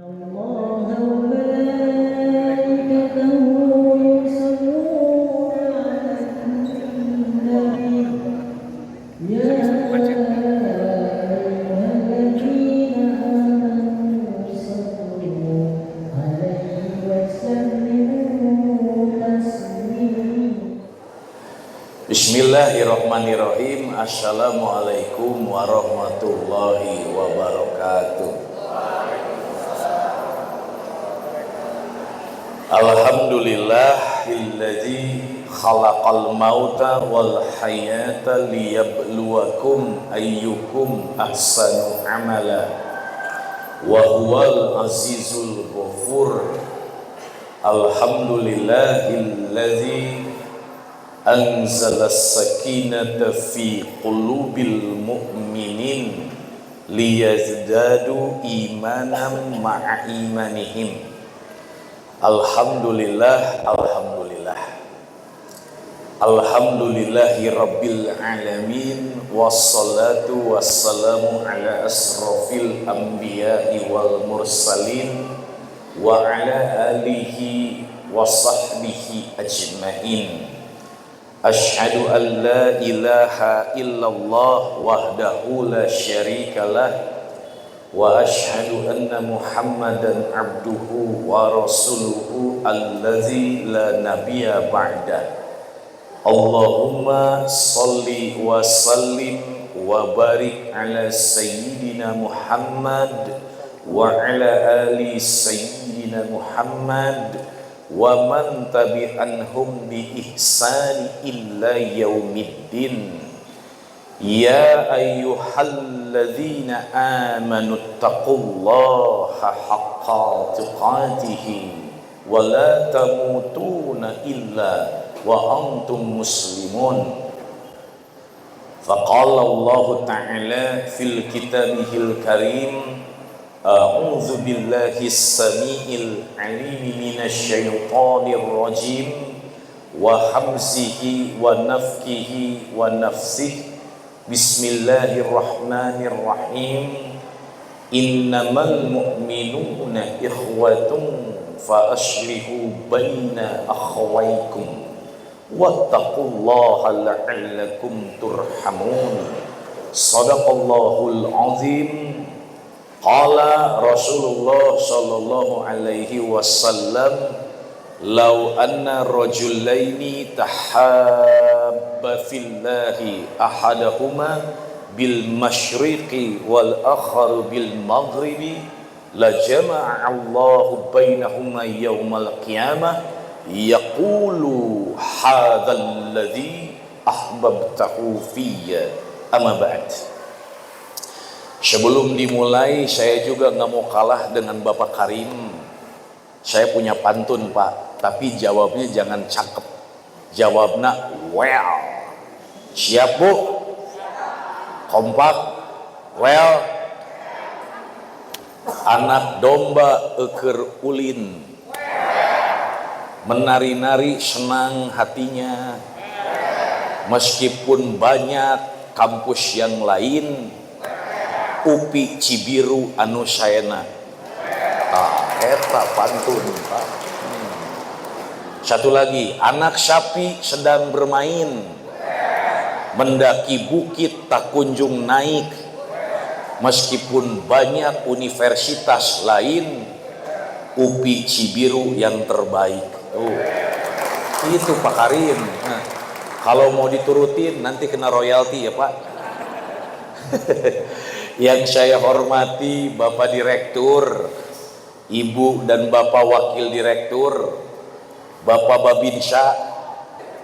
الله وملائكته يصلون على النبي يا أيها الذين آمنوا صلوا عليه وسلموا تسليما. Bismillahirrahmanirrahim. Assalamualaikum warahmatullahi wabarakatuh. Alhamdulillahilladzi khalaqal mauta wal hayata liyabluwakum ayyukum ahsanu amala wa huwal azizul ghafur. Alhamdulillahilladzi anzalas sakinata fi qulubil mu'minin liyazdadu imanan ma'a imanihim. Alhamdulillah, alhamdulillah. Alhamdulillahi rabbil alamin. Wassalatu wassalamu ala asrafil anbiya'i wal mursalin wa ala alihi wa sahbihi ajma'in. Ashhadu an la ilaha illallah wahdahu la syarikalah wa ashhadu anna Muhammadan abduhu wa rasuluhu allazi la nabiyya ba'da. Allahumma salli wa sallim wa barik ala sayyidina Muhammad wa ala ali sayyidina Muhammad wa man tabi'anhum bi ihsani illa yaumiddin. Ya ayyuhalladzina amanu taqullaha haqqa tuqatih wa la tamutuna illa wa antum muslimun. Faqala Allah ta'ala fil kitabihil karim, a'udzu billahis samiil alim minasy syaithanir rajim wa hamzihi wa nafthihi wa nafsihi. Bismillahirrahmanirrahim. Innamal mu'minuna ikhwatun fa aslihu baina akhawaykum wattaqullaha la'allakum turhamun. Shadaqallahul azim. Qala Rasulullah sallallahu alaihi wasallam, law anna rajulaini tahabba fillahi ahadahuma bil masyriqi wal akhar bil maghribi la jama'a Allahu bainahuma yaumal qiyamah yaqulu hadzal ladzi ahbabtahu fiyya. Amma ba'd. Sebelum dimulai, saya juga nggak mau kalah dengan Bapak Karim. Saya punya pantun, Pak, tapi jawabnya jangan cakep. Jawabnya well. Siap, Bu? Kompak? Well. Anak domba eker ulin, menari-nari senang hatinya. Meskipun banyak kampus yang lain, UPI Cibiru anu saena. Eta pantun, Pak. Satu lagi, anak sapi sedang bermain, mendaki bukit tak kunjung naik. Meskipun banyak universitas lain, UPI Cibiru yang terbaik. Itu Pak Karim. Nah, kalau mau diturutin nanti kena royalti ya, Pak. Yang saya hormati Bapak Direktur, Ibu dan Bapak Wakil Direktur, Bapak Babinsa,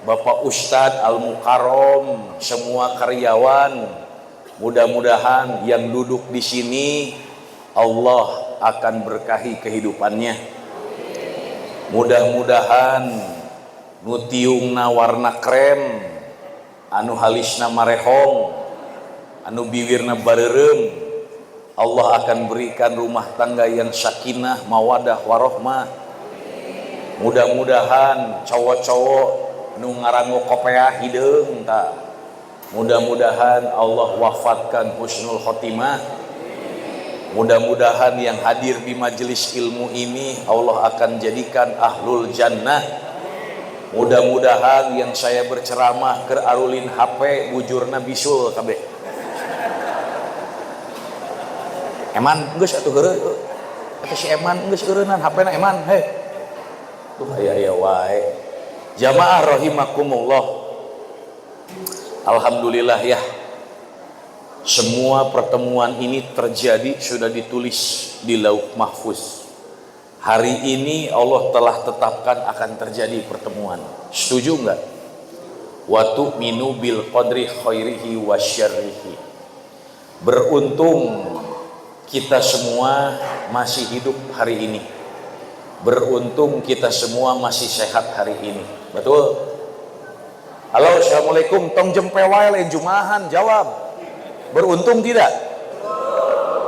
Bapak Ustadz Al-Mukarrom, semua karyawan, mudah-mudahan yang duduk di sini Allah akan berkahi kehidupannya. Mudah-mudahan nutiungna warna krem, anu halisna marehong, anu biwirna bareureum, Allah akan berikan rumah tangga yang sakinah, mawadah, warohmah. Mudah-mudahan cowok-cowok nu ngarango kopeah hideung ta. Mudah-mudahan Allah wafatkan husnul khotimah. Mudah-mudahan yang hadir di majelis ilmu ini Allah akan jadikan ahlul jannah. Mudah-mudahan yang saya berceramah ke arulin HP bujurna bisul kabeh. Eman geus atuh heureuh. Eta si Eman geus eureunnan HP-na Eman. Heh. Tuh aya wae. Jamaah rahimakumullah. Alhamdulillah ya. Semua pertemuan ini terjadi sudah ditulis di Lauh Mahfuz. Hari ini Allah telah tetapkan akan terjadi pertemuan. Setuju enggak? Wa tu'minu bil qadri khairihi wa syarrihi. Beruntung kita semua masih hidup hari ini. Beruntung kita semua masih sehat hari ini. Betul? Halo, assalamualaikum. Tong jempe wae lain jumahan, jawab. Beruntung tidak?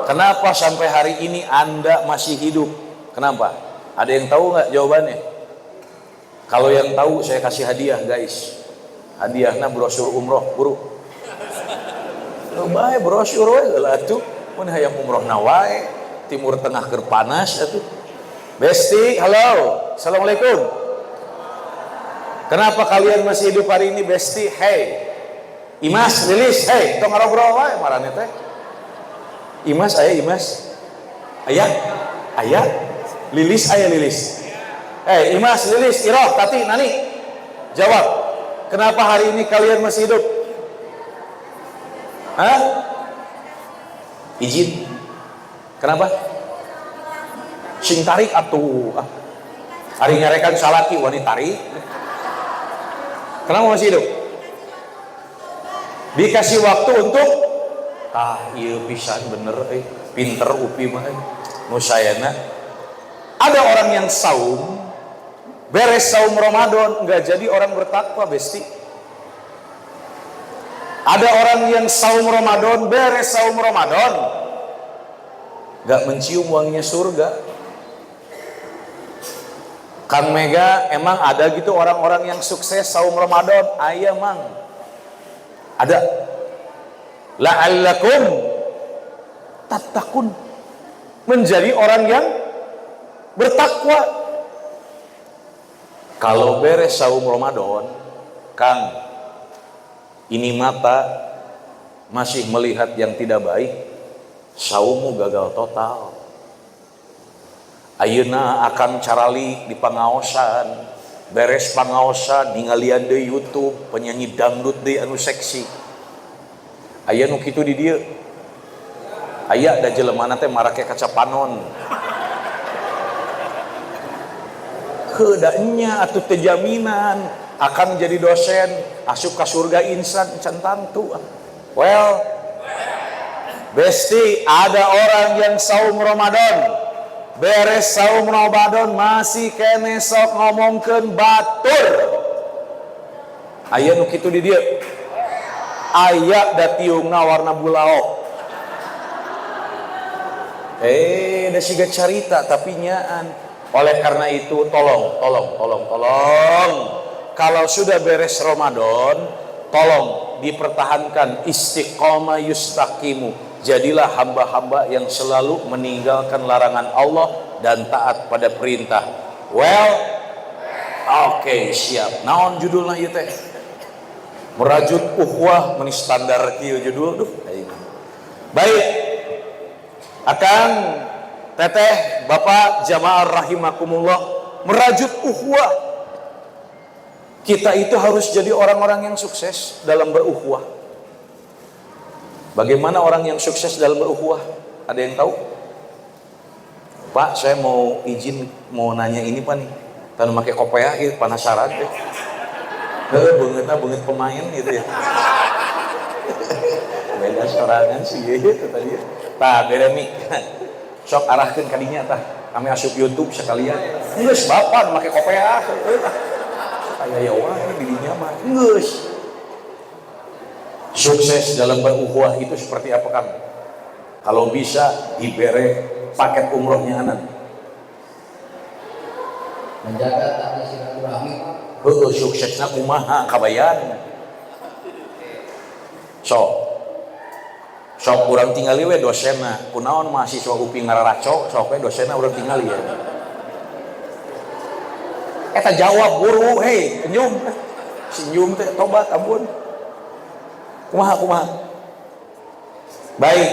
Kenapa sampai hari ini Anda masih hidup? Kenapa? Ada yang tahu nggak jawabannya? Kalau yang tahu saya kasih hadiah guys. Hadiahnya brosur umroh buru. Bae brosur wae lah atuh. Mun hayang umroh na wae. Timur Tengah keur panas atuh. Besti, halo. Assalamualaikum. Kenapa kalian masih hidup hari ini Besti? Hey. Imas, Lilis, hei, tong ngobrol wae marane teh. Imas aya Imas. Aya? Aya? Lilis aya Lilis. Hei, Imas, Lilis, Iroh, Tati, Nani. Jawab. Kenapa hari ini kalian masih hidup? Hah? Izin. Kenapa? Sing tarik atuh. Hari nyarekan salaki wanita tarik. Kenapa masih hidup? Dikasih waktu untuk iya pisan bener pinter upi mah nu sayana. Ada orang yang saum beres saum Ramadan enggak jadi orang bertakwa Besti. Ada orang yang saum Ramadan beres saum Ramadan enggak mencium wanginya surga. Kang Mega emang ada gitu orang-orang yang sukses saum Ramadan? Aya mang. Ada. La'allakum tattaqun, menjadi orang yang bertakwa. Kalau beres saum Ramadan, Kang, ini mata masih melihat yang tidak baik, saummu gagal total. Ayeuna akan carali di pangaosan, beres pangaosan ningalian deui YouTube penyanyi dangdut deui anu seksi. Aya nu kitu di dieu. Aya da jelema teh marake kaca panon. Keudanya atuh teu jaminan akan jadi dosen asup ka surga insan can tantu. Well, Besti, ada orang yang saum Ramadan beres saum Ramadan masih kene sok ngomongkeun batur. Aya nu kitu di dieu. Aya da tiungna warna bulao. Da siga carita tapi nyaan. Oleh karena itu tolong. Kalau sudah beres Ramadan, tolong dipertahankan istiqomah yustaqimu. Jadilah hamba-hamba yang selalu meninggalkan larangan Allah dan taat pada perintah. Well, oke, siap. Naon judulna ieu teh? Merajut ukhuwah meni standar kieu judul duh. Baik. Akan teteh Bapak jamaah rahimakumullah, merajut ukhuwah. Kita itu harus jadi orang-orang yang sukses dalam berukhuwah. Bagaimana orang yang sukses dalam berukhuwah? Ada yang tahu? Pak, saya mau izin mau nanya ini Pak nih. Tanu make kopiah ieu penasaran teh. Beungeutna pemain gitu ya. Beda sorangan sih itu tadi. Tah beda mik. Sok arahkeun ka dinya tah. Kami asup YouTube sekalian. Geus bapan make kopiah. Aya wae di dinya mah. Geus. Sukses dalam berukhuwah itu seperti apa Kang? Kalau bisa dibere paket umrohnya anak. Menjaga tali silaturahmi. Suksesna kumaha kabayan. So sok urang tingali we dosena kunaon mahasiswa UPI ngararaco sok we dosena urang tingali ya eta jawab guru hei senyum senyum teh tobat ampun kumaha baik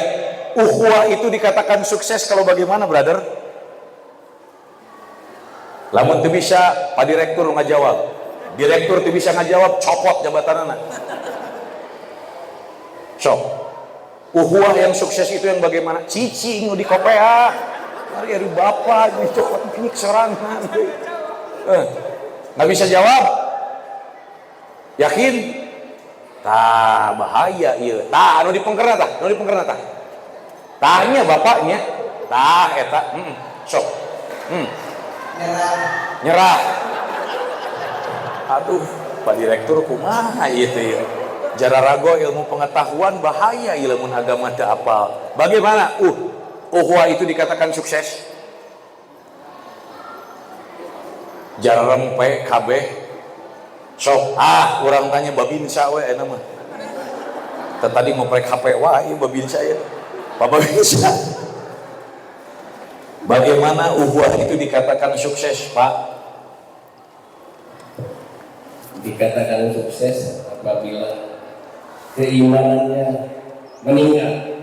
ukhuwah itu dikatakan sukses kalau bagaimana brother lamun teu bisa pak direktur ngajawab direktur teu bisa ngajawab copot jabatanana sok ukhuwah yang sukses itu yang bagaimana cicing nu di kopea hari bapak ini copot pinik sorangan nggak bisa jawab yakin tah bahaya iya tah anu dipengkerna tah tanya bapaknya tah eta sok nyerah aduh pak direktur kumaha ieu teh jararago ilmu pengetahuan bahaya ilmu agama teu apal bagaimana ukhuwah itu dikatakan sukses jararempe kabeh sok urang tanya babinsa we eta mah tadi ngoprek HP wae babinsa ya Pak babinsa bagaimana ukhuwah itu dikatakan sukses Pak dikatakan sukses apabila keimanannya meningkat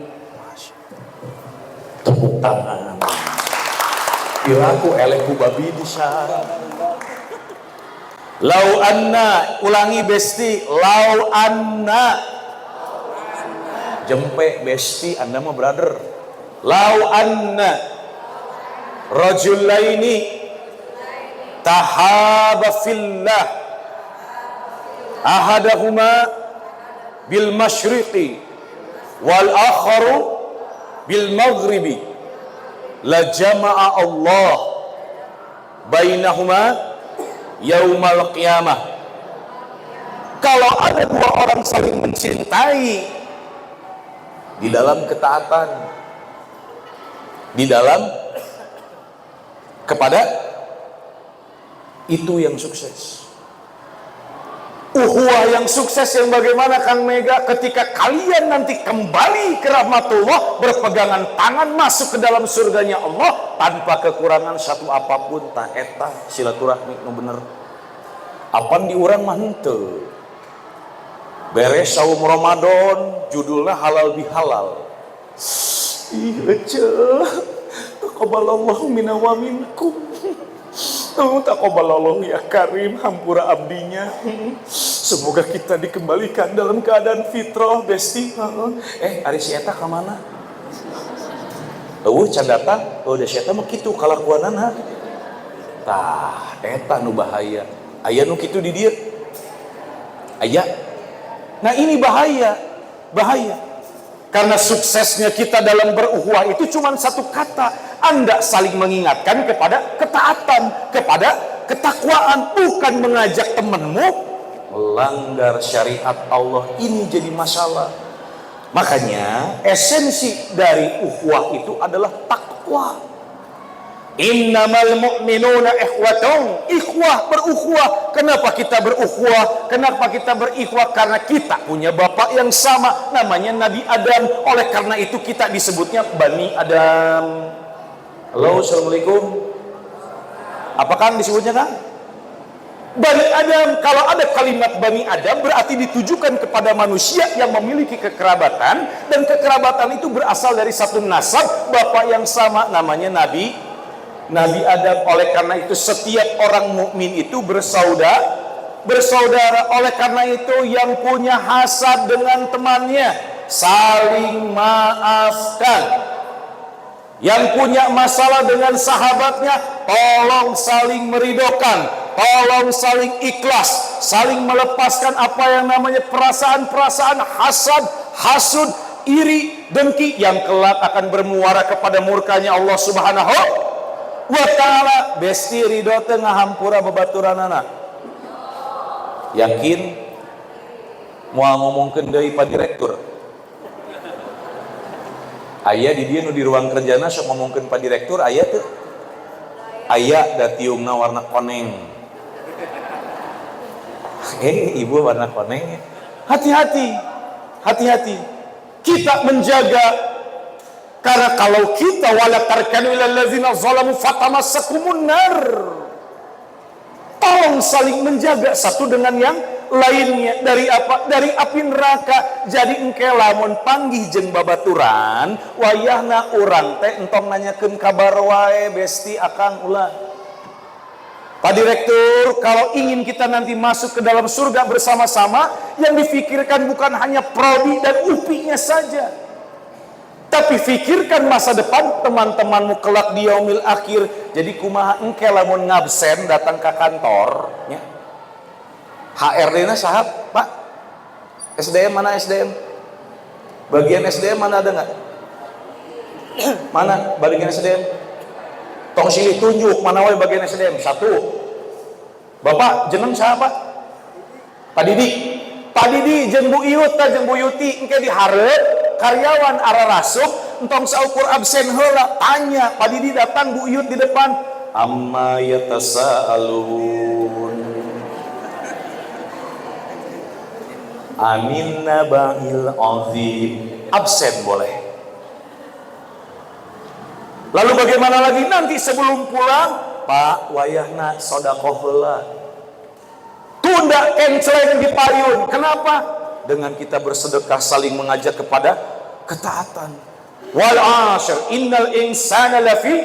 tepuk tangan piraku eleku babinsa lau anna ulangi besti lau anna jempe besti anda mah brother lau anna rajulaini tahaba fillah ahadahuma bil masyriqi wal akharu bil maghribi la jama'a Allah bainahuma yaumal qiyamah. Kalau ada dua orang saling mencintai di dalam ketaatan, di dalam kepada itu yang sukses. Ukhuwah yang sukses yang bagaimana Kang Mega ketika kalian nanti kembali ke rahmatullah berpegangan tangan masuk ke dalam surganya Allah tanpa kekurangan satu apapun ta eta silaturahmi nu bener apan di urang mah henteu beres saum Ramadan judulnya halal bihalal ih eceuh taqabbalallahu minna wa minkum taqabbalallahu ya karim hampura abdinya semoga kita dikembalikan dalam keadaan fitrah besti ari si eta ka mana can datang da si eta mah kitu kalakuanana tah eta nu bahaya aya nu kitu di dieu aya nah ini bahaya karena suksesnya kita dalam berukhuwah itu cuma satu kata Anda saling mengingatkan kepada ketaatan, kepada ketakwaan, bukan mengajak temanmu melanggar syariat Allah. Ini jadi masalah. Makanya esensi dari ukhuwah itu adalah takwa. Innamal mu'minuna ikhwatun. Ikhwah berukhuwah. Kenapa kita berukhuwah? Kenapa kita berikhwah? Karena kita punya bapak yang sama, namanya Nabi Adam. Oleh karena itu kita disebutnya Bani Adam. Halo, assalamualaikum. Apa kan disebutnya kan? Bani Adam. Kalau ada kalimat Bani Adam berarti ditujukan kepada manusia yang memiliki kekerabatan, dan kekerabatan itu berasal dari satu nasab bapak yang sama, namanya Nabi Adam. Oleh karena itu setiap orang mukmin itu bersaudara. Oleh karena itu yang punya hasad dengan temannya saling maafkan. Yang punya masalah dengan sahabatnya tolong saling meridokan, tolong saling ikhlas, saling melepaskan apa yang namanya perasaan-perasaan hasad, hasud, iri, dengki yang kelak akan bermuara kepada murkanya Allah Subhanahu wa ta'ala. Besti ridho teh ngahampura babaturanana. Yakin moal ngomongkeun deui Pak Direktur. Aya di dieu nu di ruang kerjana sok ngomongkeun Pak Direktur aya teu? Aya da tiungna warna koneng. Ibu warna koneng. Hati-hati. kita menjaga, karena kalau kita wala tarkanu ilal ladzina zalamu fatamassakumun nar. Tolong saling menjaga satu dengan yang lainnya. Dari apa? Dari api neraka. Jadi engke lamun panggih jeung babaturan, wayahna urang teh entong nanyakeun kabar wae besti akang ulah. Pak Direktur, kalau ingin kita nanti masuk ke dalam surga bersama-sama, yang difikirkan bukan hanya prodi dan UPI-nya saja, tapi fikirkan masa depan teman-temanmu kelak di yaumil akhir. Jadi kumaha engke lamun ngabsen datang ke kantor nya. HRD-na saha, Pak? SDM mana SDM? Bagian SDM mana ada nggak? Mana bagian SDM? Tong silih tunjuk mana wae bagian SDM. Satu. Bapak jeneng saha, Pak? Pak Didi. Pak Didi jeung Bu Iut ta jeung Bu Yuti engke dihareup karyawan ararasuk entong saukur absen heula, tanya Pak Didi datang, Bu Iut di depan, amma yatasaalun amin naba'il azim. Absen boleh. Lalu bagaimana lagi nanti sebelum pulang? Pak, wayahna sedekah heula. Tunda kenceleng di payun. Kenapa? Dengan kita bersedekah saling mengajak kepada ketaatan. Wal 'ashr innal insana lafi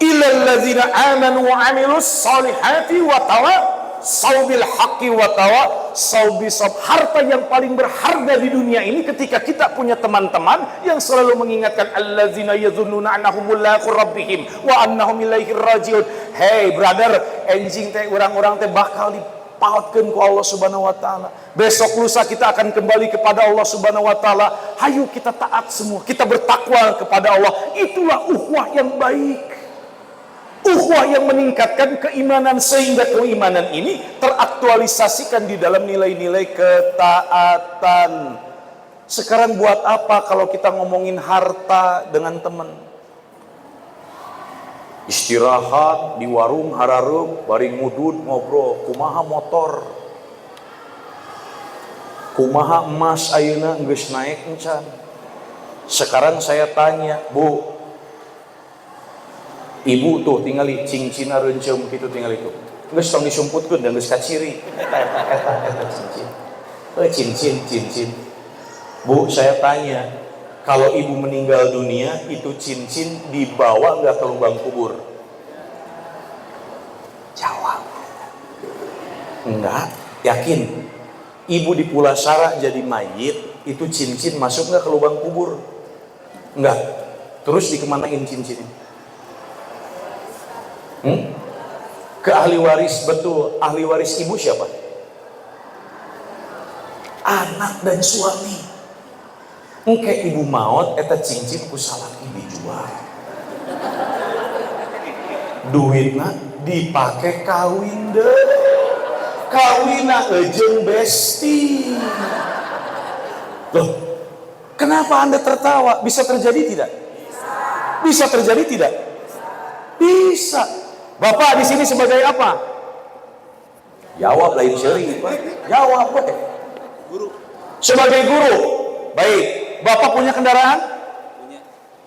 illal ladzina amanu wa 'amilus solihati wa tawassaw bil haqqi wa tawassaw bis sabr. Harta yang paling berharga di dunia ini ketika kita punya teman-teman yang selalu mengingatkan alladzina yadhunnuna annahum mulaqu rabbihim wa annahum ilaihi rajiun. Hey brother, enjing teh urang-urang teh bakal dipautkeun ku Allah Subhanahu wa taala. Besok lusa kita akan kembali kepada Allah Subhanahu wa taala. Hayu kita taat semua, kita bertakwa kepada Allah. Itulah ukhuwah yang baik. Ukhuwah yang meningkatkan keimanan sehingga keimanan ini teraktualisasikan di dalam nilai-nilai ketaatan. Sekarang buat apa kalau kita ngomongin harta dengan teman? Istirahat di warung harareup bari ngudud ngobrol, kumaha motor, kumaha emas ayeuna geus naik encan. Sekarang saya tanya, Bu, Ibu tuh tinggali cincin reuncem kitu tinggal itu. Geus tong disumputkeun dan geus kaciri. Eta cincin. Cincin. Bu, saya tanya, kalau ibu meninggal dunia, itu cincin dibawa nggak ke lubang kubur? Jawab. Enggak. Yakin? Ibu di Pulasara jadi mayit, itu cincin masuk nggak ke lubang kubur? Enggak. Terus dikemanain cincin? Ke ahli waris. Betul. Ahli waris ibu siapa? Anak dan suami. Engke ibu maot eta cincin ku salaki dijual. Duitna dipake kawin deh. Kawina jeung besti. Loh, kenapa Anda tertawa? Bisa terjadi tidak? Bisa terjadi tidak? Bisa. Bapak di sini sebagai apa? Jawab lain syari, Pak. Jawab, Pak. Guru. Sebagai guru. Baik. Bapak punya kendaraan? Punya.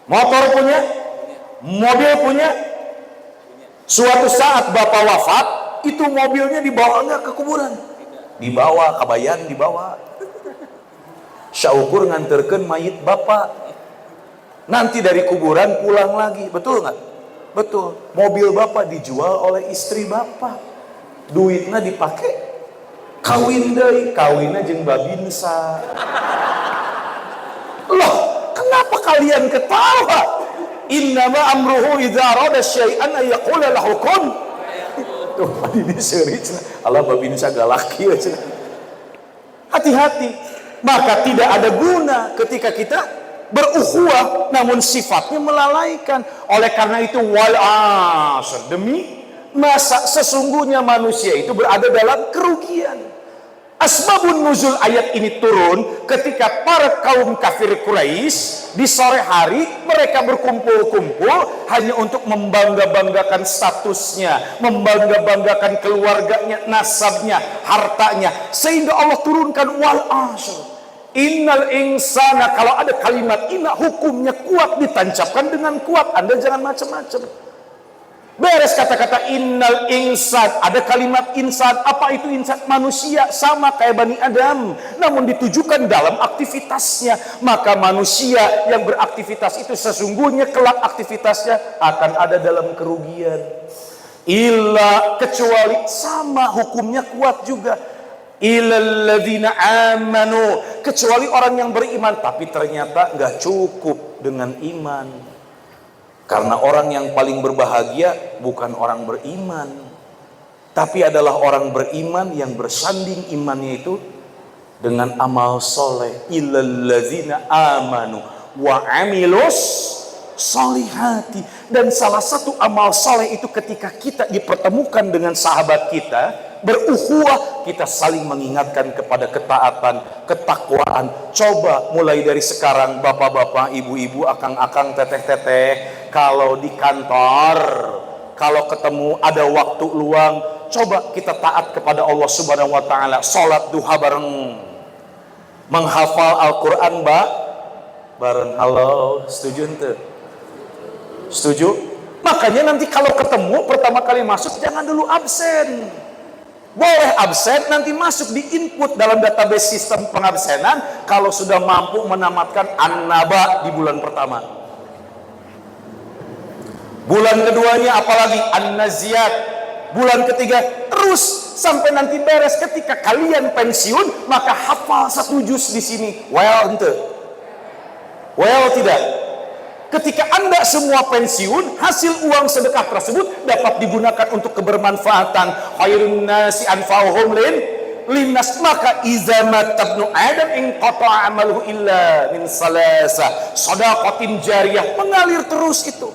Motor punya? Punya. Mobil punya? Punya. Suatu saat Bapak wafat, itu mobilnya dibawa nggak ke kuburan? Tidak. Dibawa, kabayan dibawa. Syaukur nganterkeun mayit Bapak. Nanti dari kuburan pulang lagi, betul nggak? Betul. Mobil Bapak dijual oleh istri Bapak. Duitnya dipakai kawin deui, kawinna jeung babinsa. Loh, kenapa kalian ketawa? Innama amruhu idza arada syai'an ay yaqula lahu kun. Tuh, ini serius. Allah babinsa galak ieu cenah. Hati-hati. Maka tidak ada guna ketika kita berukhuwah namun sifatnya melalaikan. Oleh karena itu wal 'ashr, demi masa sesungguhnya manusia itu berada dalam kerugian. Asbabun nuzul ayat ini turun ketika para kaum kafir Quraisy di sore hari mereka berkumpul-kumpul hanya untuk membangga-banggakan statusnya, membangga-banggakan keluarganya, nasabnya, hartanya, sehingga Allah turunkan wal 'ashr. Innal insana, kalau ada kalimat inna hukumnya kuat, ditancapkan dengan kuat. Anda jangan macam-macam. Beres kata-kata innal insan, ada kalimat insan. Apa itu insan? Manusia, sama kayak Bani Adam, namun ditujukan dalam aktivitasnya. Maka manusia yang beraktivitas itu sesungguhnya kelak aktivitasnya akan ada dalam kerugian. Illa, kecuali, sama hukumnya kuat juga. Illalladzina amanu, kecuali orang yang beriman. Tapi ternyata nggak cukup dengan iman, karena orang yang paling berbahagia bukan orang beriman, tapi adalah orang beriman yang bersanding imannya itu dengan amal soleh. Illalladzina amanu wa amilus solihati. Dan salah satu amal soleh itu ketika kita dipertemukan dengan sahabat kita, berukhuwah, kita saling mengingatkan kepada ketaatan, ketakwaan. Coba mulai dari sekarang, bapak-bapak, ibu-ibu, akang-akang, teteh-teteh, kalau di kantor, kalau ketemu ada waktu luang, coba kita taat kepada Allah Subhanahu wa taala, salat duha bareng, menghafal Al-Qur'an bareng. Halo, setuju ente? Setuju? Makanya nanti kalau ketemu pertama kali masuk jangan dulu absen. Boleh absen, nanti masuk di input dalam database sistem pengabsenan kalau sudah mampu menamatkan An-Naba di bulan pertama. Bulan keduanya apalagi An-Naziyat. Bulan ketiga terus sampai nanti beres. Ketika kalian pensiun, maka hafal 1 juz di sini. Well, ente. Well, tidak. Ketika Anda semua pensiun, hasil uang sedekah tersebut dapat digunakan untuk kebermanfaatan. Khairun nasi anfa'uhum linnas. Maka iza matabnu adam in qata'a amaluhu illa min salasa shadaqatin jariyah, mengalir terus itu.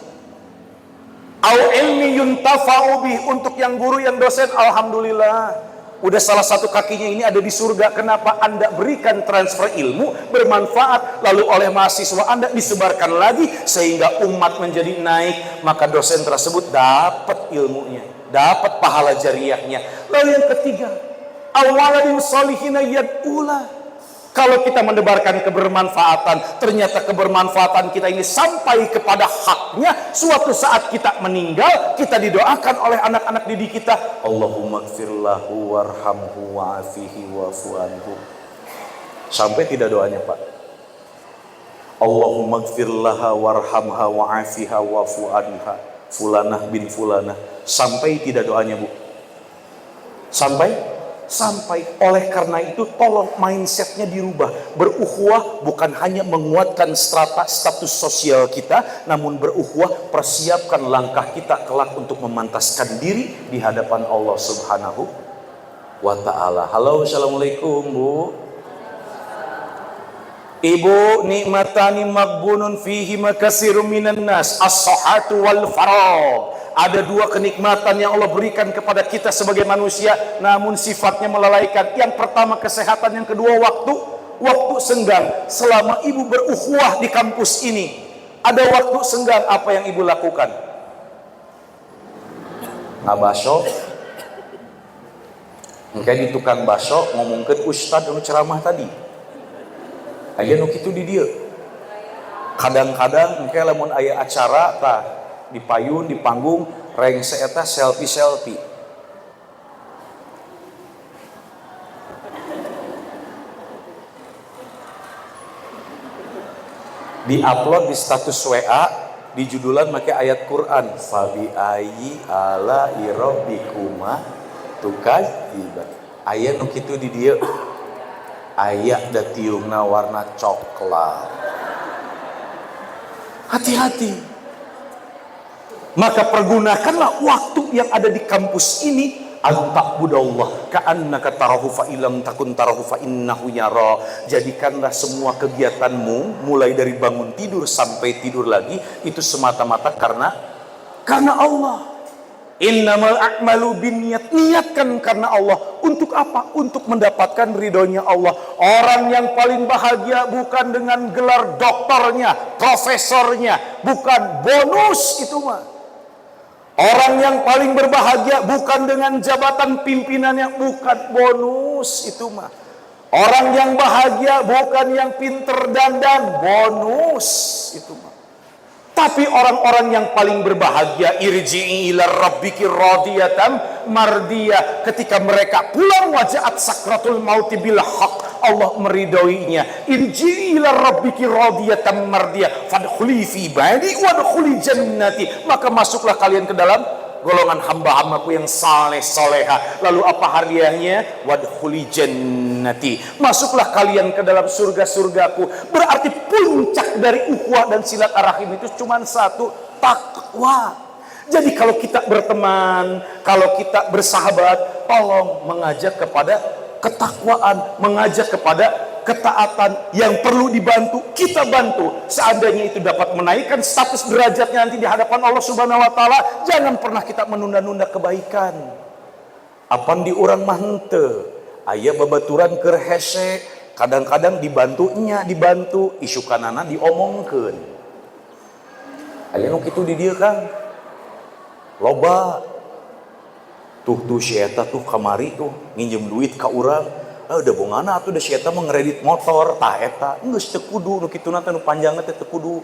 Au ilmi yuntafa'u bih, untuk yang guru yang dosen, alhamdulillah udah salah satu kakinya ini ada di surga. Kenapa? Anda berikan transfer ilmu bermanfaat, lalu oleh mahasiswa Anda disebarkan lagi sehingga umat menjadi naik. Maka dosen tersebut dapat ilmunya, dapat pahala jariyahnya. Lalu yang ketiga, awaladin solihina yad'ula. Kalau kita mendebarkan kebermanfaatan, ternyata kebermanfaatan kita ini sampai kepada haknya. Suatu saat kita meninggal, kita didoakan oleh anak-anak didik kita, Allahumma gfirlahu warhamhu wa'afihi wa'fu anhu. Sampai tidak doanya, Pak? Allahumma gfirlaha warhamha wa'afiha wa'fu anha fulanah bin fulanah. Sampai tidak doanya, Bu? Sampai. Oleh karena itu tolong mindsetnya dirubah. Berukhuwah bukan hanya menguatkan status sosial kita, namun berukhuwah persiapkan langkah kita kelak untuk memantaskan diri di hadapan Allah Subhanahu wa ta'ala. Halo, assalamualaikum, Bu. Ibu, nikmatani magbunun fihi makasirum minan nas, as-sahhatu wal faragh. Ada 2 kenikmatan yang Allah berikan kepada kita sebagai manusia, namun sifatnya melalaikan. Yang pertama kesehatan, yang kedua waktu senggang. Selama ibu berukhuwah di kampus ini, ada waktu senggang, apa yang ibu lakukan? Ngabaso. Engke di tukang baso ngomongkeun ustad anu ceramah tadi. Aya nu kitu di dieu. Kadang-kadang engke lamun aya acara tah di payun, di panggung, rengse eta selfie. Di-upload di status WA, di judulan make ayat Quran. Fabi ayyi ala rabbikuma tukadziban. Aya nu kitu di dieu. Aya da tiungna warna coklat. Hati-hati. Maka pergunakanlah waktu yang ada di kampus ini, anta'budallah ka'annaka tarahu fa illam takun tarahu fa innahu yara. Jadikanlah semua kegiatanmu mulai dari bangun tidur sampai tidur lagi itu semata-mata karena Allah. Innamal a'malu binniyat. Niatkan karena Allah. Untuk apa? Untuk mendapatkan ridhonya Allah. Orang yang paling bahagia bukan dengan gelar doktornya, profesornya, bukan bonus itu mah. Orang yang paling berbahagia bukan dengan jabatan pimpinannya, bukan bonus itu mah. Orang yang bahagia bukan yang pinter dandan, bonus itu mah. Tapi orang-orang yang paling berbahagia, irji'i ila rabbiki radiyatan mardiyah, ketika mereka pulang wajaat sakratul mauti bil haq, Allah meridhoinya. Irji'i ila rabbiki radiyatan mardiyah fadkhuli fi ibadi wadkhuli jannati, maka masuklah kalian ke dalam golongan hamba-hambaku yang saleh soleha. Lalu apa hadiahnya? Wadkhuli jannati, masuklah kalian ke dalam surga-surgaku. Berarti puncak dari ukhuwah dan silaturahim itu cuma satu, takwa. Jadi kalau kita berteman, kalau kita bersahabat, tolong mengajak kepada ketakwaan, mengajak kepada ketaatan. Yang perlu dibantu, kita bantu. Seandainya itu dapat menaikkan status derajatnya nanti di hadapan Allah Subhanahu wa taala, jangan pernah kita menunda-nunda kebaikan. Apan di urang mah henteu, aya babaturan keur hese, kadang-kadang dibantunya dibantu, isukanana diomongkeun. Aya nu kitu di dieu Kang. Loba. Tuh si eta tuh kamari tuh nginjem duit ka urang. Udah bongana atuh da si eta mah ngredit motor tah eta geus teu kudu nu kituna teh nu panjangna teh teu kudu.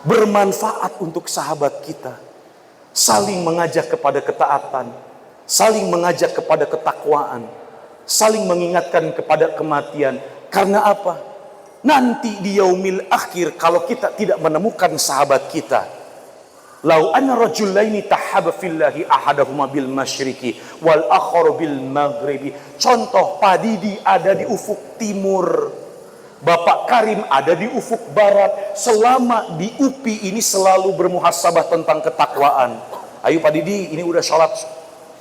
Bermanfaat untuk sahabat kita, saling mengajak kepada ketaatan, saling mengajak kepada ketakwaan, saling mengingatkan kepada kematian. Karena apa? Nanti di yaumil akhir kalau kita tidak menemukan sahabat kita, lau anna rajulaini tahaba fillahi ahadahuma bil masyriqi wal akhar bil maghribi. Contoh, Pak Didi ada di ufuk timur, Bapak Karim ada di ufuk barat. Selama di UPI ini selalu bermuhasabah tentang ketakwaan. Ayo Pak Didi, ini udah sholat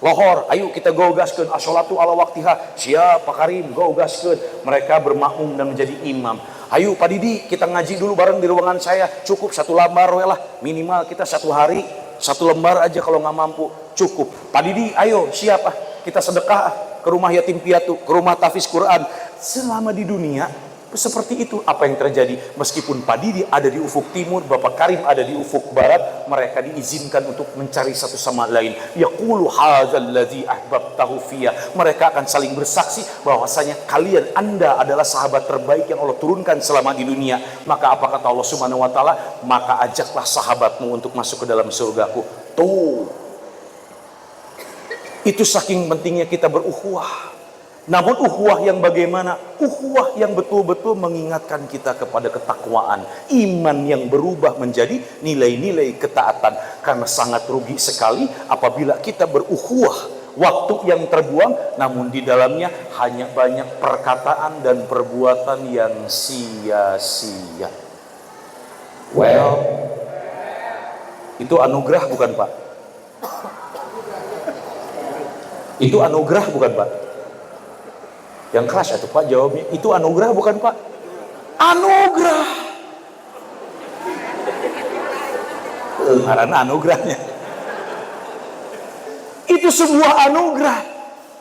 lohor, ayo kita go gaskeun as-sholatu ala waktiha. Siap Pak Karim, go gaskeun. Mereka bermakmum dan menjadi imam. Ayo Pak Didi, kita ngaji dulu bareng di ruangan saya. Cukup 1 lembar we lah, minimal kita 1 hari 1 lembar aja kalau nggak mampu. Cukup. Pak Didi, ayo siap kita sedekah ke rumah yatim piatu, ke rumah tahfiz Quran. Selama di dunia seperti itu. Apa yang terjadi? Meskipun Pak Didi ada di ufuk timur, Bapak Karim ada di ufuk barat, mereka diizinkan untuk mencari satu sama lain. Yaqulu hadzal ladzi ahbabtahu fiyya. Mereka akan saling bersaksi bahwasanya kalian, Anda adalah sahabat terbaik yang Allah turunkan selama di dunia. Maka apa kata Allah Subhanahu wa taala? Maka ajaklah sahabatmu untuk masuk ke dalam surgaku. Tuh. Itu saking pentingnya kita berukhuwah. Namun ukhuwah yang bagaimana? Ukhuwah yang betul-betul mengingatkan kita kepada ketakwaan, iman yang berubah menjadi nilai-nilai ketaatan. Karena sangat rugi sekali apabila kita berukhuwah, waktu yang terbuang, namun di dalamnya hanya banyak perkataan dan perbuatan yang sia-sia. Well, itu anugerah bukan Pak? Itu anugerah bukan Pak? Yang keras atau Pak jawabnya, itu anugerah bukan Pak? Anugerah. Karena anugerahnya. Itu sebuah anugerah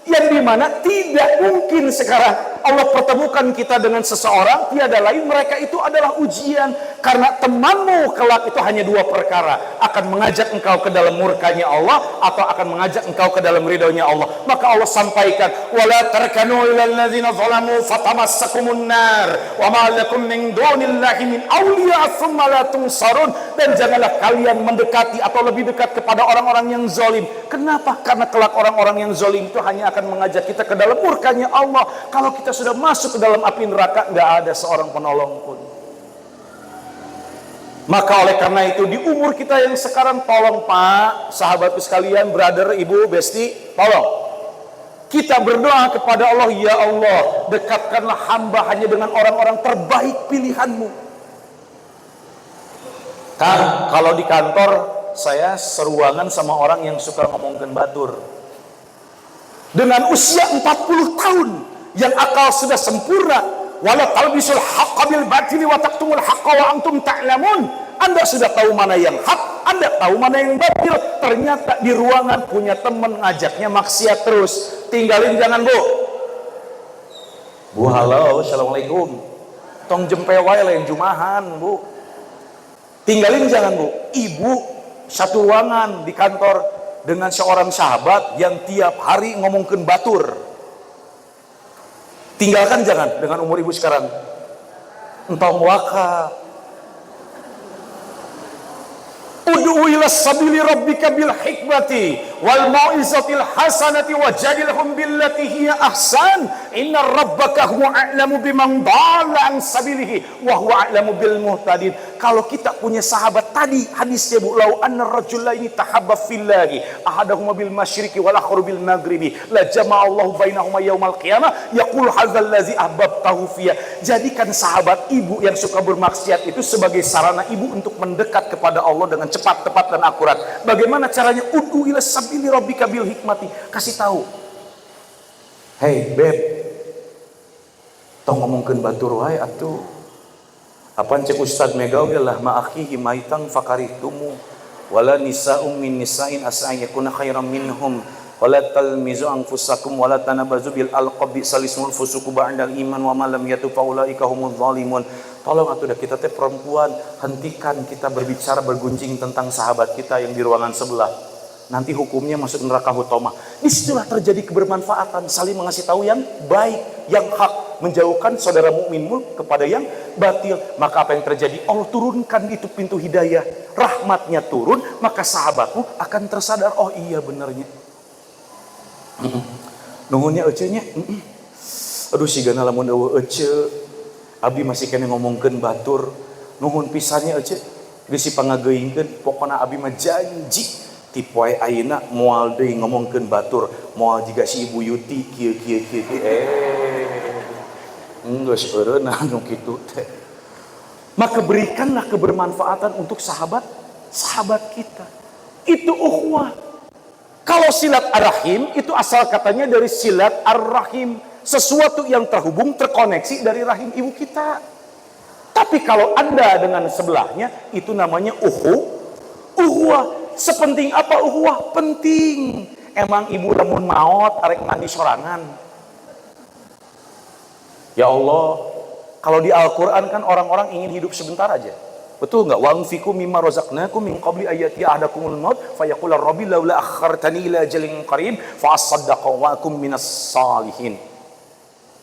yang dimana tidak mungkin sekarang Allah pertemukan kita dengan seseorang, tiada lain mereka itu adalah ujian. Karena temanmu kelak itu hanya 2 perkara, akan mengajak engkau ke dalam murkanya Allah atau akan mengajak engkau ke dalam ridhonya Allah. Maka Allah sampaikan, wala tarkanu ilal ladzina zalamu fatamassakumun nar wa ma lakum min dunillahi min awliya tsumma la tunsarun. Dan janganlah kalian mendekati atau lebih dekat kepada orang-orang yang zalim. Kenapa? Karena kelak orang-orang yang zalim itu hanya akan mengajak kita ke dalam murkanya Allah. Kalau kita sudah masuk ke dalam api neraka, nggak ada seorang penolong pun. Maka oleh karena itu di umur kita yang sekarang, tolong Pak, sahabatku sekalian, brother, ibu, besti, tolong kita berdoa kepada Allah. Ya Allah, dekatkanlah hamba hanya dengan orang-orang terbaik pilihanmu. Kang, kalau di kantor saya seruangan sama orang yang suka ngomongin batur. Dengan usia 40 tahun, yang akal sudah sempurna, wala talbisul haqqa bil batili wa taqtumul haqqa wa antum ta'lamun. Anda sudah tahu mana yang hak, Anda tahu mana yang batil. Ternyata di ruangan punya teman ngajaknya maksiat terus. Tinggalin jangan Bu. Bu, halo, assalamualaikum. Tong jempe wae lain jumahan Bu. Tinggalin jangan Bu. Ibu satu ruangan di kantor dengan seorang sahabat yang tiap hari ngomongkeun batur. Tinggalkan jangan dengan umur ibu sekarang. Entong waka. Ud'u ila sabili rabbika bil hikmati wal mau'izatil hasanati wajadilhum billati hiya ahsan inna rabbaka huwa a'lamu biman dhalla an sabilihi wa huwa a'lamu bil muhtadin. Kalau kita punya sahabat tadi hadisnya Bu, lau anna rajulaini tahabba fillahi ahaduhuma bil masyriqi wal akharu bil maghribi la jama'a Allahu bainahuma yaumal qiyamah yaqulu hadzal ladzi ahbabtahu fiyya. Jadikan sahabat ibu yang suka bermaksiat itu sebagai sarana ibu untuk mendekat kepada Allah dengan cepat, tepat dan akurat. Bagaimana caranya? Ud'u ila sabili rabbika bil hikmati. Kasih tahu. Hey beb, tong ngomongkeun batur wae atuh. Apaan cek Ustaz Megawi lah ma'akhihi maitang fakaritumu wala nisa'um min nisa'in as'an yakuna khairan minhum wala talmizu anfusakum wala tanabazu bil alqabi salismul fusuku ba'dal iman wa ma lam yatu faulaika humudz zalimun. Tolong atuh dah kita teh perempuan, hentikan kita berbicara bergunjing tentang sahabat kita yang di ruangan sebelah. Nanti hukumnya masuk neraka hutomah. Disitulah terjadi kebermanfaatan, saling mengasih tahu yang baik, yang hak, menjauhkan saudara mukminmu kepada yang batil. Maka apa yang terjadi? Allah turunkan itu pintu hidayah, rahmatnya turun, maka sahabatmu akan tersadar, oh iya benernya. Nuhunnya ecenya, aduh sigana lamun eueuh ece, abdi masih kena ngomongkeun batur, nuhun pisannya ece, geus sipangageuingkeun, pokona abdi mah janji ti poe ayeuna moal deui ngomongkeun batur, moal jiga si Ibu Yuti kieu geus eureunah nu kitu teh. Maka berikanlah kebermanfaatan untuk sahabat kita. Itu ukhuwah. Kalau silat ar-rahim itu asal katanya dari silat ar-rahim, sesuatu yang terhubung, terkoneksi dari rahim ibu kita. Tapi kalau Anda dengan sebelahnya itu namanya ukhuwah. Sepenting apa ukhuwah? Penting. Emang ibu lamun maot arek mandi sorangan. Ya Allah, kalau di Al-Quran kan orang-orang ingin hidup sebentar aja. Betul nggak? Wa anfiqu mimma razaqnakum min qabli ayati ahadakumul maut fayaqula rabbi laula akhartani ila ajalin qarib fa asaddaqa wa akum minas salihin.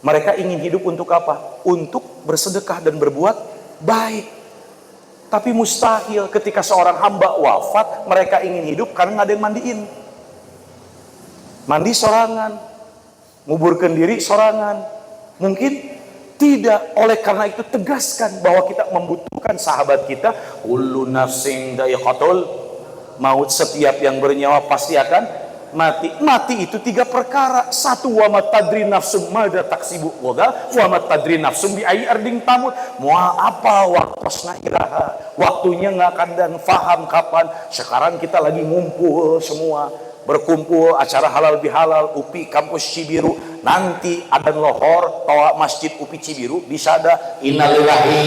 Mereka ingin hidup untuk apa? Untuk bersedekah dan berbuat baik. Tapi mustahil ketika seorang hamba wafat, mereka ingin hidup karena nggak ada yang mandiin. Mandi sorangan, nguburkan diri sorangan. Mungkin tidak. Oleh karena itu tegaskan bahwa kita membutuhkan sahabat kita. Kullu nafsin dha'iqatul maut, setiap yang bernyawa pasti akan mati. Mati itu 3 perkara. 1, wa matadri nafsum mada taksibu goda, wa matadri nafsum bi ayyi arding tamut. Moal apa wakosna iraha, waktunya nggak akan dan faham kapan. Sekarang kita lagi ngumpul semua, berkumpul acara halal bihalal UPI kampus Cibiru. Nanti ada lohor toa masjid UPI Cibiru disada innalillahi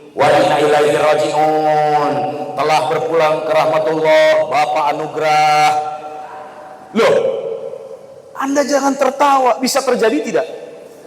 wa inna ilaihi rajiun, telah berpulang ke rahmatullah Bapak Anugrah. Loh, Anda jangan tertawa. Bisa terjadi tidak?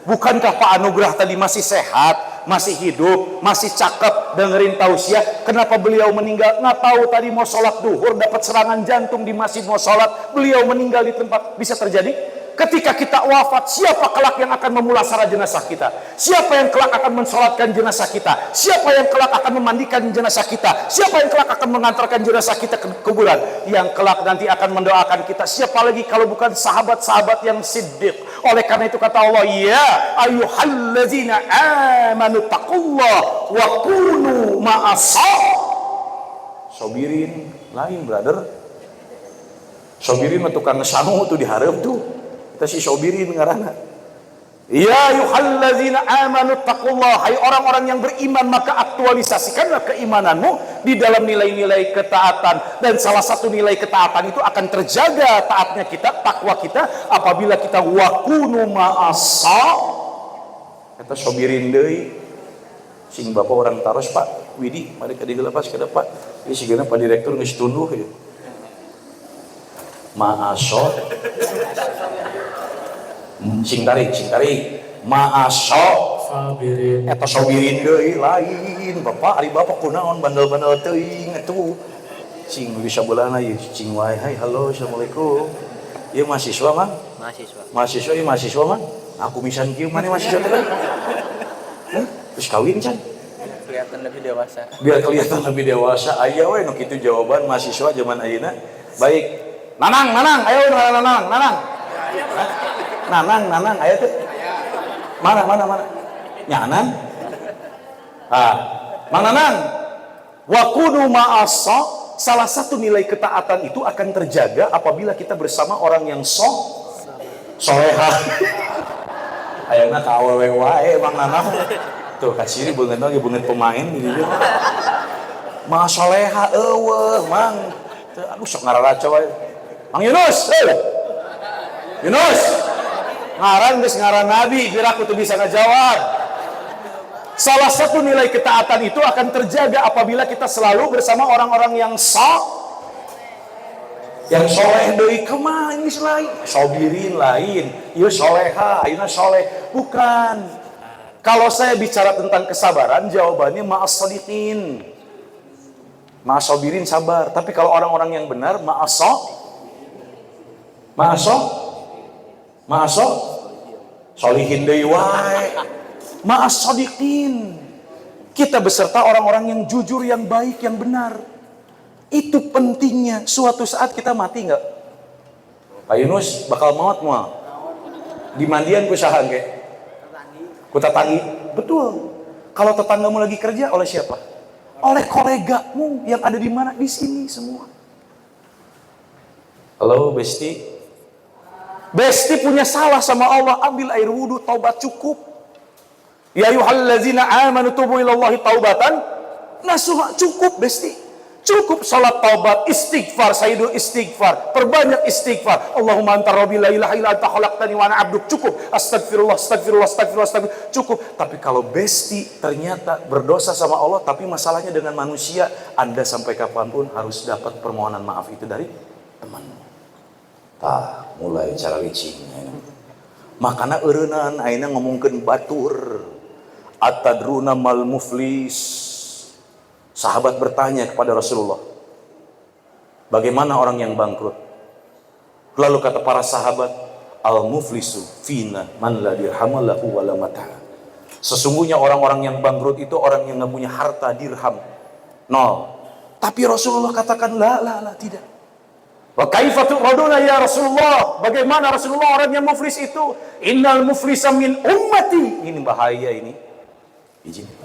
Bukankah Pak Anugrah tadi masih sehat, masih hidup, masih cakep, dengerin tausiah? Kenapa beliau meninggal? Nggak tahu tadi mau sholat duhur dapat serangan jantung di masjid mau sholat, beliau meninggal di tempat. Bisa terjadi? Ketika kita wafat, siapa kelak yang akan memulasara jenazah kita? Siapa yang kelak akan mensolatkan jenazah kita? Siapa yang kelak akan memandikan jenazah kita? Siapa yang kelak akan mengantarkan jenazah kita ke kuburan? Yang kelak nanti akan mendoakan kita. Siapa lagi kalau bukan sahabat-sahabat yang siddiq? Oleh karena itu kata Allah, ya ayyuhallazina amanu taqullah wa kunu ma'as-shadiqin. Sobirin lain brother. Sobirin mah tukang sangu tuh dihareup tuh. Kita si sobirin ngaranna. Ya ayyuhallazina amanu taqullah, hai orang-orang yang beriman, maka aktualisasikanlah keimananmu di dalam nilai-nilai ketaatan. Dan salah satu nilai ketaatan itu akan terjaga taatnya kita, takwa kita, apabila kita wakunu ma'asa. Kata sobirin deui. Sing bapak orang taros Pak Widi, mari ka digelepas ke depan. Ini sigana Pak Direktur geus tunduh ya. Ma'asa. Sing tarik ma'asa sabirin eta sobirin deui lain bapak ari bapak kunaon bandel-bandel teuing atuh cing bisa beulana ieu cing wae hai halo assalamualaikum ieu mahasiswa mang mahasiswa ieu mahasiswa mang Aku misalnya kieu mana masih teh? Terus kawin can. Kelihatan lebih dewasa. Biar kelihatan lebih dewasa. Aya we nu kitu jawaban mahasiswa zaman ayeuna. Baik. Nanang, ayo nanang. Nanang, ayo teh. Mana? Nyanang. Mang Nanang. Wa kudu ma'asa, salah satu nilai ketaatan itu akan terjaga apabila kita bersama orang yang solehah. Ayeuna ka awewe wae Mang Nanang. Tuh kasiri beungeut lagi beungeut pemain di dieu. Ma solehah eueuh Mang. Teu aduh sok ngararaca wae. Mang Yunus, Yunus. Ngaran geus ngaran nabi biar aku tuh bisa ngajawab. Salah satu nilai ketaatan itu akan terjaga apabila kita selalu bersama orang-orang yang soleh deui kumaha ini lain. Sobirin lain, ieu soleha, ayeuna soleh. Bukan. Kalau saya bicara tentang kesabaran, jawabannya ma'as shadiqin. Ma'as sobirin sabar. Tapi kalau orang-orang yang benar, ma'as solihin deui wae. Ma'as shadiqin. Kita beserta orang-orang yang jujur, yang baik, yang benar. Itu pentingnya. Suatu saat kita mati enggak? Pak Yunus bakal maut moal. Di mandian ku saha ge? Ku tetanggi. Betul. Kalau tetanggamu lagi kerja oleh siapa? Oleh kolegamu yang ada di mana? Di sini semua. Halo Besti. Besti punya salah sama Allah, ambil air wudu, taubat cukup. Ya ayyuhallazina amanu tubu ilallahi taubatan nasuha, cukup Besti. Cukup salat taubat, istighfar, sayyidul istighfar, perbanyak istighfar. Allahumma anta rabbi la ilaha illa anta khalaqtani wa ana 'abduk. Cukup. Astagfirullah. Cukup. Tapi kalau Besti ternyata berdosa sama Allah tapi masalahnya dengan manusia, Anda sampai kapanpun harus dapat permohonan maaf itu dari teman. Tah, mulai cara licingnya. Makana eureunaan ayeuna ngomongkeun batur. Atadruna mal muflis. Sahabat bertanya kepada Rasulullah, bagaimana orang yang bangkrut? Lalu kata para sahabat, al muflisu fina man la dirham lahu wala mata. Sesungguhnya orang-orang yang bangkrut itu orang yang enggak punya harta dirham, nol. Tapi Rasulullah katakan la tidak. Wa kaifa tu'raduna ya Rasulullah? Bagaimana Rasulullah orang yang muflis itu? Innal muflisa min ummati. Ini bahaya ini. Izin.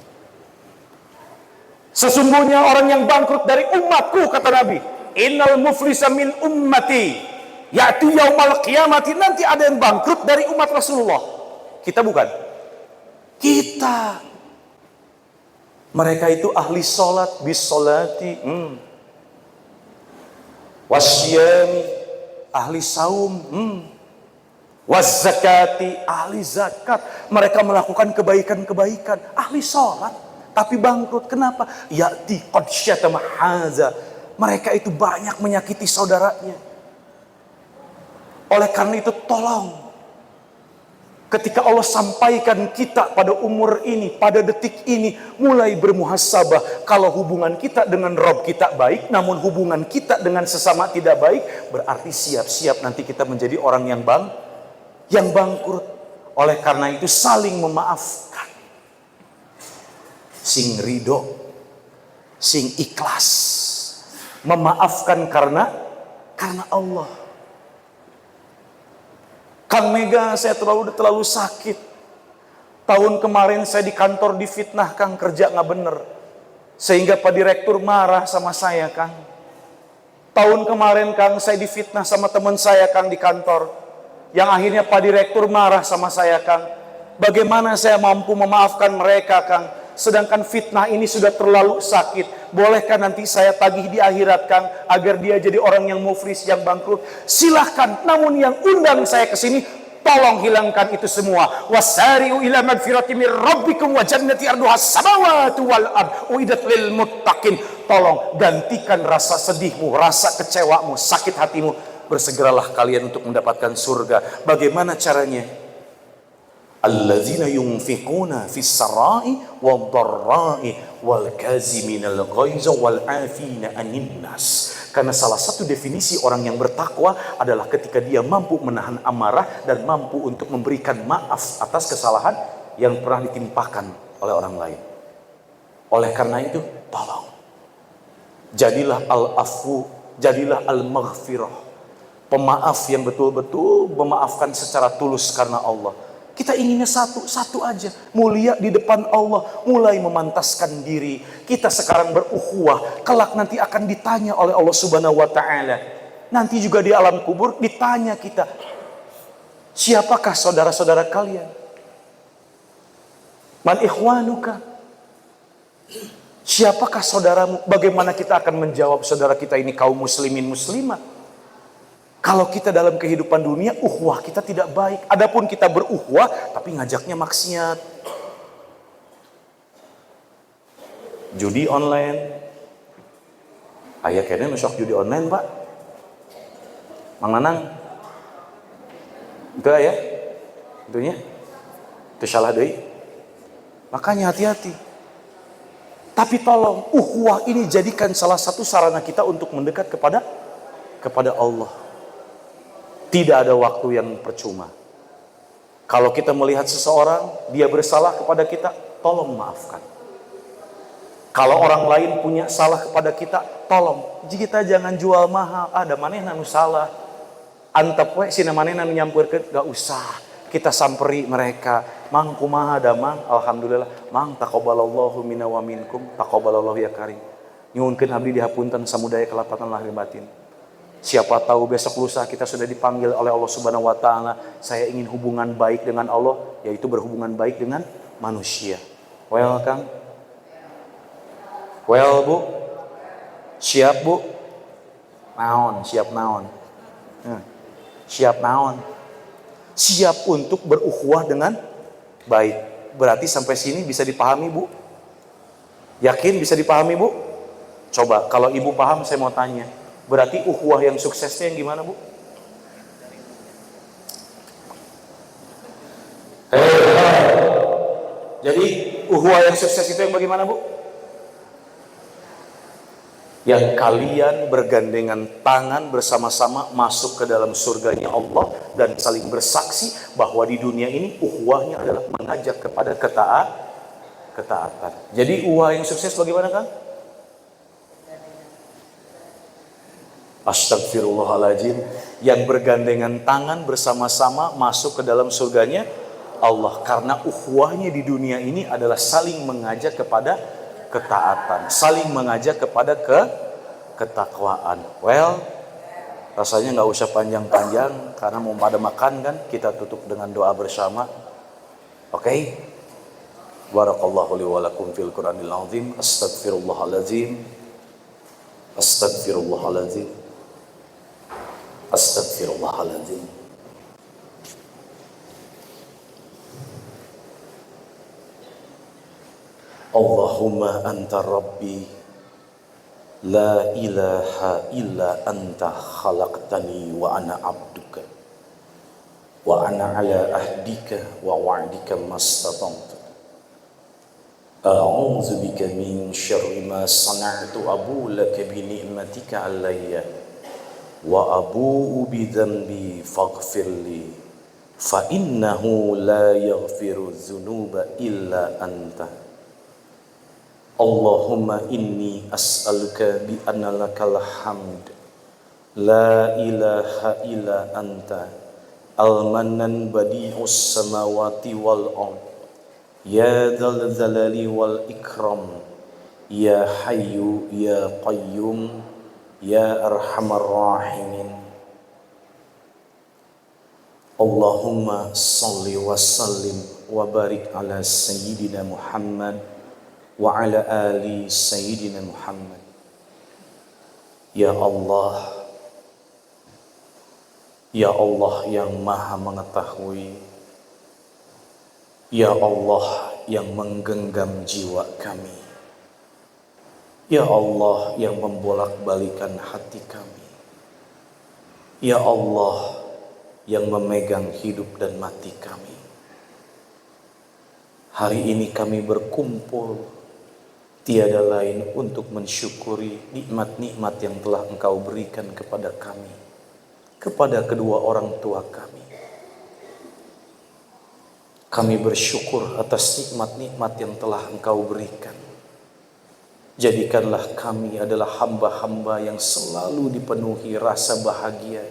Sesungguhnya orang yang bangkrut dari umatku, kata Nabi. Innal muflisa min ummati. Ya'ti yaumal qiyamati. Nanti ada yang bangkrut dari umat Rasulullah. Kita bukan. Kita. Mereka itu ahli sholat, bis sholati. Wasyami, ahli saum. Wazzakati, ahli zakat. Mereka melakukan kebaikan-kebaikan. Ahli sholat. Tapi bangkrut. Kenapa? Ya'ti qad syatama haza. Mereka itu banyak menyakiti saudaranya. Oleh karena itu tolong. Ketika Allah sampaikan kita pada umur ini, pada detik ini, mulai bermuhasabah. Kalau hubungan kita dengan Rabb kita baik, namun hubungan kita dengan sesama tidak baik, berarti siap-siap nanti kita menjadi orang yang bangkrut. Oleh karena itu saling memaafkan. Sing ridho, sing ikhlas, memaafkan karena Allah. Kang Mega, saya terlalu sakit. Tahun kemarin saya di kantor difitnah, Kang, kerja nggak bener, sehingga Pak Direktur marah sama saya, Kang. Tahun kemarin, Kang, saya difitnah sama teman saya, Kang, di kantor, yang akhirnya Pak Direktur marah sama saya, Kang. Bagaimana saya mampu memaafkan mereka, Kang? Sedangkan fitnah ini sudah terlalu sakit. Bolehkah nanti saya tagih di akhirat, Kang, agar dia jadi orang yang muflis, yang bangkrut? Silahkan. Namun yang undang saya ke sini, tolong hilangkan itu semua. Wasari'u ila magfirati mir rabbikum wa jannati arduha samawati wal ard uiddat lil muttaqin. Tolong gantikan rasa sedihmu, rasa kecewamu, sakit hatimu. Bersegeralah kalian untuk mendapatkan surga. Bagaimana caranya? Alladzina yunfiquna fis sarai wad dharrai wal kaziminal ghaiza wal afina anin nas. Karena salah satu definisi orang yang bertakwa adalah ketika dia mampu menahan amarah dan mampu untuk memberikan maaf atas kesalahan yang pernah ditimpakan oleh orang lain. Oleh karena itu, tolong jadilah al-afu, jadilah al-maghfirah, pemaaf yang betul-betul memaafkan secara tulus karena Allah. Kita inginnya satu aja, mulia di depan Allah, mulai memantaskan diri. Kita sekarang berukhuwah, kelak nanti akan ditanya oleh Allah Subhanahu wa taala. Nanti juga di alam kubur ditanya kita, siapakah saudara-saudara kalian? Man ikhwanuka? Siapakah saudaramu? Bagaimana kita akan menjawab saudara kita ini kaum muslimin muslimat? Kalau kita dalam kehidupan dunia, ukhuwah kita tidak baik. Adapun kita berukhuwah, tapi ngajaknya maksiat. Judi online. Aya kayaknya nusok judi online, Pak. Mang Nanang. Itu ya? Itunya. Itu salah deui. Makanya hati-hati. Tapi tolong, ukhuwah ini jadikan salah satu sarana kita untuk mendekat kepada Allah. Tidak ada waktu yang percuma. Kalau kita melihat seseorang, dia bersalah kepada kita, tolong maafkan. Kalau orang lain punya salah kepada kita, tolong. Kita jangan jual mahal. Ada manehna nu salah. Antep we sina manehna nu nyampeurkeun, gak usah. Kita samperi mereka. Mang kumaha da mang? Alhamdulillah. Mang taqabbalallahu minna wa minkum. Taqabbalallahu ya karim. Nyuhunkeun abdi dihapunten samudaya kelapatan lahir batin. Siapa tahu besok lusa kita sudah dipanggil oleh Allah Subhanahu wa taala. Saya ingin hubungan baik dengan Allah, yaitu berhubungan baik dengan manusia. Well, Kang? Well, Bu? Siap, Bu? Naon? Siap naon? Siap naon? Siap untuk berukhuwah dengan baik. Berarti sampai sini bisa dipahami, Bu? Yakin bisa dipahami, Bu? Coba, kalau Ibu paham saya mau tanya. Berarti ukhuwah yang suksesnya yang gimana, Bu? Jadi ukhuwah yang sukses itu yang bagaimana, Bu? Yang kalian bergandengan tangan bersama-sama masuk ke dalam surganya Allah dan saling bersaksi bahwa di dunia ini ukhuwahnya adalah mengajak kepada ketaatan. Jadi ukhuwah yang sukses bagaimana, Kang? Astagfirullahaladzim, yang bergandengan tangan bersama-sama masuk ke dalam surganya Allah, karena ukhuwahnya di dunia ini adalah saling mengajak kepada ketaatan, saling mengajak kepada ketakwaan. Well, rasanya nggak usah panjang-panjang karena mau pada makan kan, kita tutup dengan doa bersama. Oke? Barakallahu li wa lakum fil Qur'anil azim. Astagfirullahaladzim. Astagfirullahaladzim. Astagfirullahaladzim. Allahumma anta rabbi la ilaha illa anta khalaqtani wa ana abduka wa ana ala ahdika wa wa'dika mastata'tu a'udzu bika min syarri ma sana'tu abu laka bi ni'matika alayya wa abu'u bi dhanbi faghfirli fa innahu la yaghfiru dzunuba illa anta. Allahumma inni as'aluka bi anna lakal hamd la ilaha illa anta al-mannan badi'us samawati wal ard ya dzal jalali wal ikram ya hayyu ya qayyum ya arhamar rahimin. Allahumma salli wa sallim wa barik ala sayyidina Muhammad wa ala ali sayyidina Muhammad. Ya Allah, ya Allah yang maha mengetahui, ya Allah yang menggenggam jiwa kami, ya Allah yang membolak-balikan hati kami, ya Allah yang memegang hidup dan mati kami. Hari ini kami berkumpul Tiada lain untuk mensyukuri nikmat-nikmat yang telah Engkau berikan kepada kami, kepada kedua orang tua kami. Kami bersyukur atas nikmat-nikmat yang telah Engkau berikan. Jadikanlah kami adalah hamba-hamba yang selalu dipenuhi rasa bahagia,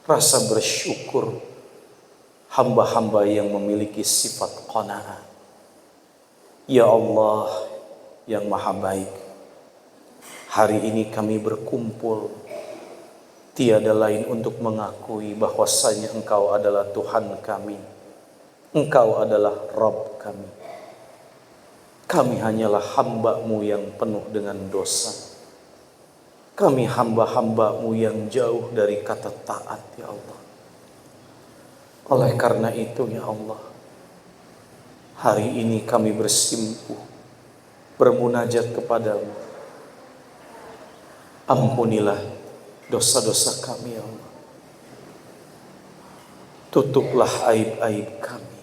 rasa bersyukur, hamba-hamba yang memiliki sifat qanaah. Ya Allah yang maha baik, hari ini kami berkumpul tiada lain untuk mengakui bahwasanya Engkau adalah Tuhan kami, Engkau adalah Rabb kami. Kami hanyalah hamba-Mu yang penuh dengan dosa. Kami hamba-hamba-Mu yang jauh dari kata taat, ya Allah. Oleh karena itu, ya Allah, hari ini kami bersimpuh, bermunajat kepada-Mu. Ampunilah dosa-dosa kami, ya Allah. Tutuplah aib-aib kami.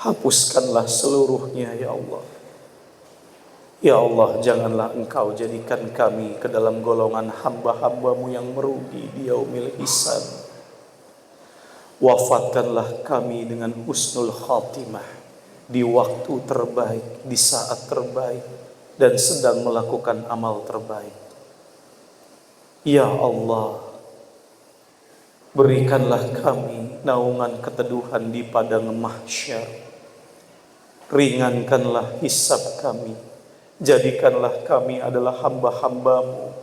Hapuskanlah seluruhnya, ya Allah. Ya Allah, janganlah Engkau jadikan kami ke dalam golongan hamba-hamba-Mu yang merugi di yaumil hisab. Wafatkanlah kami dengan husnul khatimah, di waktu terbaik, di saat terbaik, dan sedang melakukan amal terbaik. Ya Allah, berikanlah kami naungan keteduhan di padang mahsyar. Ringankanlah hisab kami. Jadikanlah kami adalah hamba-hamba-Mu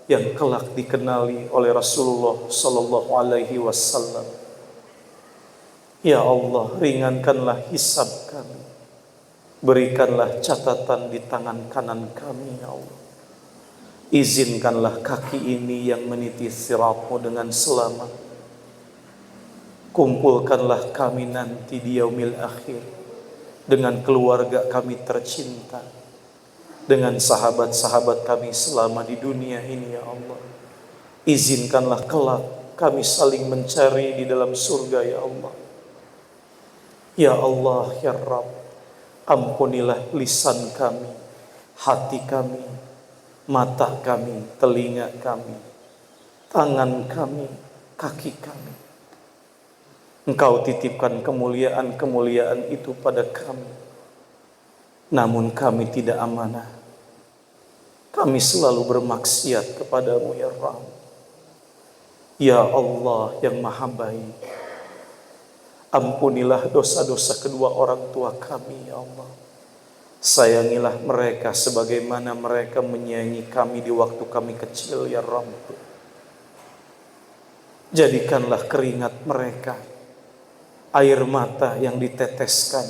yang kelak dikenali oleh Rasulullah Sallallahu Alaihi Wasallam. Ya Allah, ringankanlah hisab kami. Berikanlah catatan di tangan kanan kami, ya Allah. Izinkanlah kaki ini yang meniti sirat-Mu dengan selamat. Kumpulkanlah kami nanti di yaumil akhir dengan keluarga kami tercinta, dengan sahabat-sahabat kami selama di dunia ini, ya Allah. Izinkanlah kelak kami saling mencari di dalam surga, ya Allah. Ya Allah, ya Rabb, ampunilah lisan kami, hati kami, mata kami, telinga kami, tangan kami, kaki kami. Engkau titipkan kemuliaan-kemuliaan itu pada kami, namun kami tidak amanah. Kami selalu bermaksiat kepada-Mu, ya Rabb. Ya Allah yang maha baik, ampunilah dosa-dosa kedua orang tua kami, ya Allah. Sayangilah mereka sebagaimana mereka menyayangi kami di waktu kami kecil, ya Rabb. Jadikanlah keringat mereka, air mata yang diteteskan,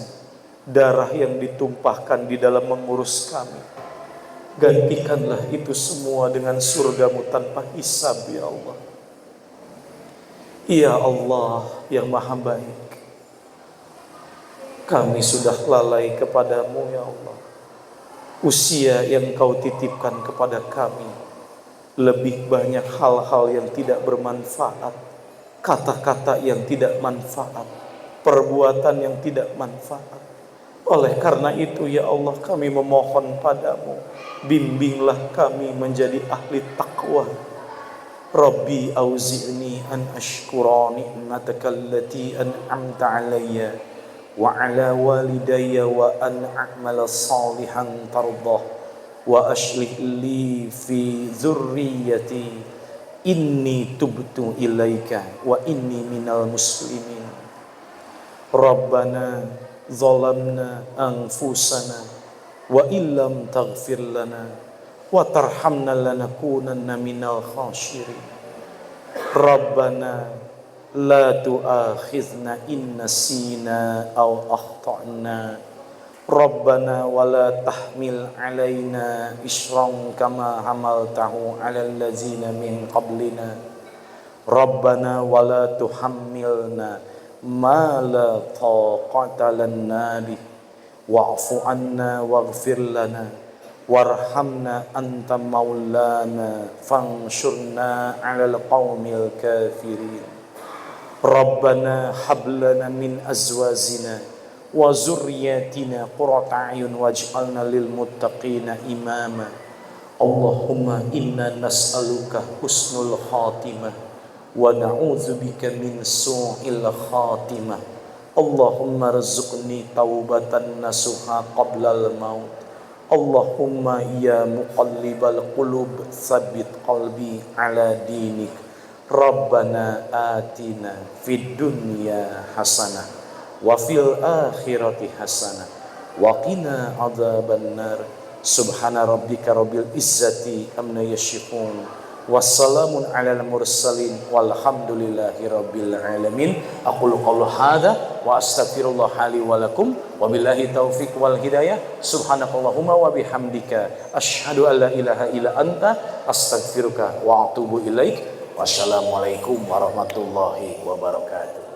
darah yang ditumpahkan di dalam mengurus kami, gantikanlah itu semua dengan surga-Mu tanpa hisab, ya Allah. Ya Allah yang maha baik, kami sudah lalai kepada-Mu, ya Allah. Usia yang Kau titipkan kepada kami lebih banyak hal-hal yang tidak bermanfaat, kata-kata yang tidak manfaat, perbuatan yang tidak manfaat. Oleh karena itu, ya Allah, kami memohon padamu, bimbinglah kami menjadi ahli taqwa. Rabbi auzi'ni an ashkura ni'mataka allati an'amta alayya wa ala walidayya wa an a'mala salihan tardah wa aslih li fi dzurriyyati inni tubtu ilaika wa inni minal muslimin. Rabbana zalamna anfusana wa illam taghfir lana wa tarhamna lanakunanna minal khashirin. Rabbana la tu'akhizna in nasina aw akhtana. Rabbana wa la tahmil alaina isran kama hamaltahu alal ladzina min qablina. Rabbana wa la tuhammilna ma la taqata lana bih wa'fu anna waghfir lana warhamna anta maulana fansurna 'alal qaumil kafirin. Rabbana hab lana min azwajina wa zurriyatina qurrata a'yun waj'alna lil muttaqina imama. Allahumma inna nas'aluka husnul khatimah wa na'udzubika min su'il khatimah. Allahumma rizqni taubatan nasuha qablal maut. Allahumma ya muqallibal qulub tsabbit qalbi ala dinik. Rabbana atina fid dunya hasanah wa fil akhirati hasanah wa qina adzabannar. Subhana rabbika rabbil izzati amma yasifun. Wassalamun alal mursalin walhamdulillahi rabbil alamin. Aqulu qawla hadza wa astaghfirullah li wa lakum wa billahi taufiq wal hidayah. Subhanakallahumma wa bihamdika asyhadu an la ilaha illa anta astaghfiruka wa atubu ilaik. Wassalamualaikum warahmatullahi wabarakatuh.